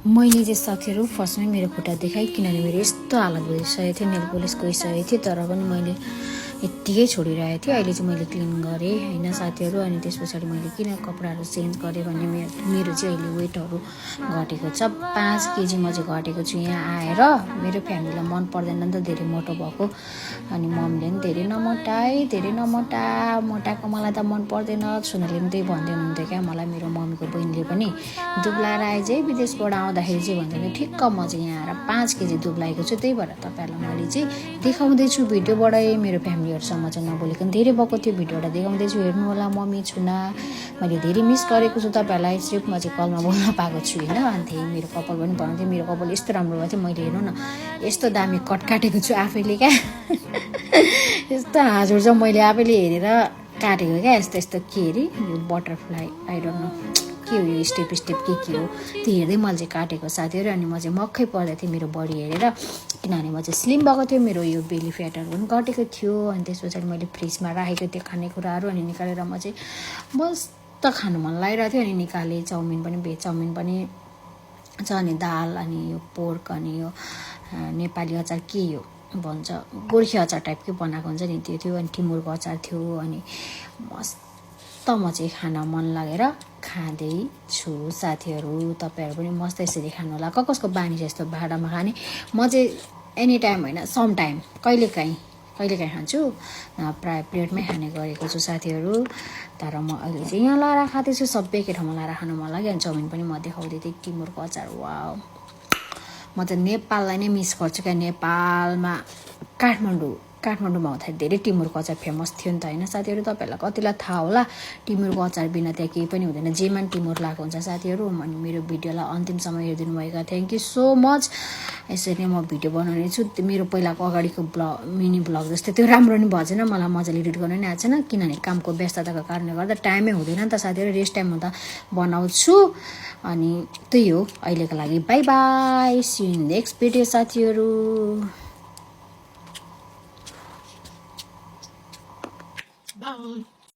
मैले चाहिँ साथीहरू फर्स्टमै मेरो खुट्टा देखाएँ किनभने मेरो यस्तो हालत भइसकेको थियो नेल पोलिस गइसकेको थियो तर पनि मैले यत्तिकै छोडिरहेको थिएँ अहिले चाहिँ मैले क्लिन गरेँ होइन साथीहरू अनि त्यस पछाडि मैले किन कपडाहरू चेन्ज गरेँ भने मेरो चाहिँ अहिले वेटहरू घटेको छ 5 केजी म चाहिँ घटेको छु यहाँ आएर मेरो फ्यामिलीलाई मन पर्दैन नि त धेरै मोटो भएको अनि मम्मीले पनि धेरै नमोटा मोटाको मलाई त मन पर्दैन सुनले पनि त्यही भन्दै हुनुहुन्थ्यो क्या मलाई मेरो मम्मीको बहिनीले पनि दुब्लाएर आएछ है विदेशबाट आउँदाखेरि चाहिँ भन्दै ठिक्क म चाहिँ यहाँ आएर 5 केजी दुब्लाएको छु त्यही भएर तपाईँहरूलाई मैले चाहिँ देखाउँदैछु भिडियोबाटै मेरो फ्यामिलीहरूसँग चाहिँ नबोलेको धेरै भएको थियो भिडियोबाट देखाउँदैछु हेर्नु होला मम्मी छुना मैले धेरै मिस गरेको छु तपाईँहरूलाई सिर्फ म चाहिँ कलमा बोल्न पाएको छु होइन अन्त मेरो कपाल पनि भन्थेँ मेरो कपाल यस्तो राम्रो भएको थियो मैले हेर्नु न यस्तो दामी कट काटेको छु आफैले क्या यस्तो हजुर चाहिँ मैले आफैले हेरेर काटेको क्या यस्तो के अरे यो बटरफ्लाई आई डोन्ट नो के हो यो स्टेप के हो त्यो हेर्दै मैले चाहिँ काटेको साथीहरू अनि म चाहिँ मक्कै पर्दै थिएँ मेरो बडी हेरेर किनभने म चाहिँ स्लिम भएको थियो मेरो यो बेली फ्याटहरू पनि घटेको थियो अनि त्यस पछाडि मैले फ्रिजमा राखेको त्यो खानेकुराहरू अनि निकालेर म चाहिँ मस्त खानु मन लागिरहेको थियो अनि निकालेँ चाउमिन पनि भेज चाउमिन पनि छ अनि दाल अनि यो पोर्क अनि यो नेपाली अचार के यो भन्छ गोर्खे अचार टाइपकै बनाएको हुन्छ नि त्यो थियो अनि टिमुरको अचार थियो अनि मस्त म चाहिँ खान मन लागेर खाँदैछु साथीहरू तपाईँहरू पनि मस्त यसरी खानु होला कसको बानी छ यस्तो भाँडामा खाने म चाहिँ एनी टाइम होइन सम टाइम कहिलेकाहीँ खान्छु प्राय प्लेटमै खाने गरेको छु साथीहरू तर म अहिले चाहिँ यहाँ लाएर खाँदैछु सबै एकै ठाउँमा लाएर खानु मन लाग्यो अनि चाउमिन पनि म देखाउँदै थिएँ टिमुरको अचार वाउ म त नेपाललाई नै मिस गर्छु क्या नेपालमा काठमाडौँमा हुँदाखेरि धेरै टिमुरको अचार फेमस थियो नि त होइन साथीहरू तपाईँहरूलाई कतिलाई थाहा होला टिमुरको अचार बिना त्यहाँ केही पनि हुँदैन जेमा टिमुर लगाएको हुन्छ साथीहरू अनि मेरो भिडियोलाई अन्तिमसम्म हेरिदिनु भएको थ्याङ्क यू सो मच यसरी म भिडियो बनाउने छु मेरो पहिलाको अगाडिको मिनी ब्लग जस्तै त्यो राम्रो नि भएन मलाई मजाले एडिट गर्न नि आएको छैन किनभने कामको व्यस्तताको कारणले गर्दा टाइमै हुँदैन नि त साथीहरू रेस्ट टाइम हुँदा बनाउँछु अनि त्यही हो अहिलेको लागि bye bye see you next video साथीहरू